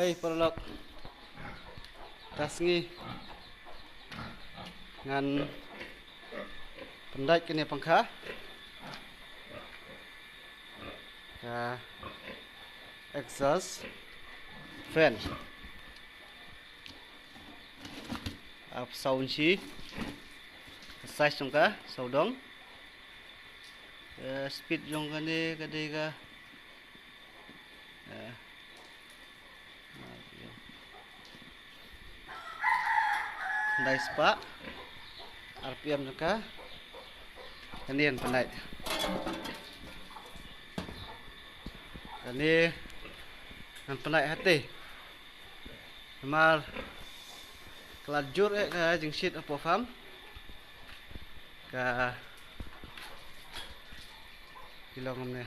Hey perlok tasngi ngan pendai kini pangkha ka exhaust fan ap sound chi size jong ka saudong speed jong ka ni kadai ka pendai spa RPM jong ka kanian pendai kani ngan pendai hati mal kelajur ka jingsit apa faham ka kilong ne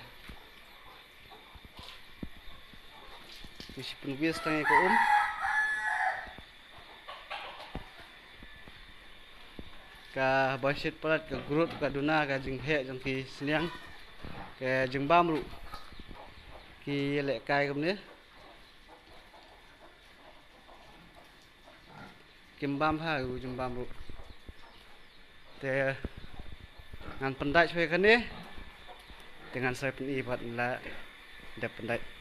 kisi penubis tangi ko ka basit palat ka grut ka duna ka jing he jong ki siniang ka jing bam ru ki le kai kam ne kim bam ha u jing bam ru te ngan pendai chwe kan ni dengan saya pun ibat la dep pendai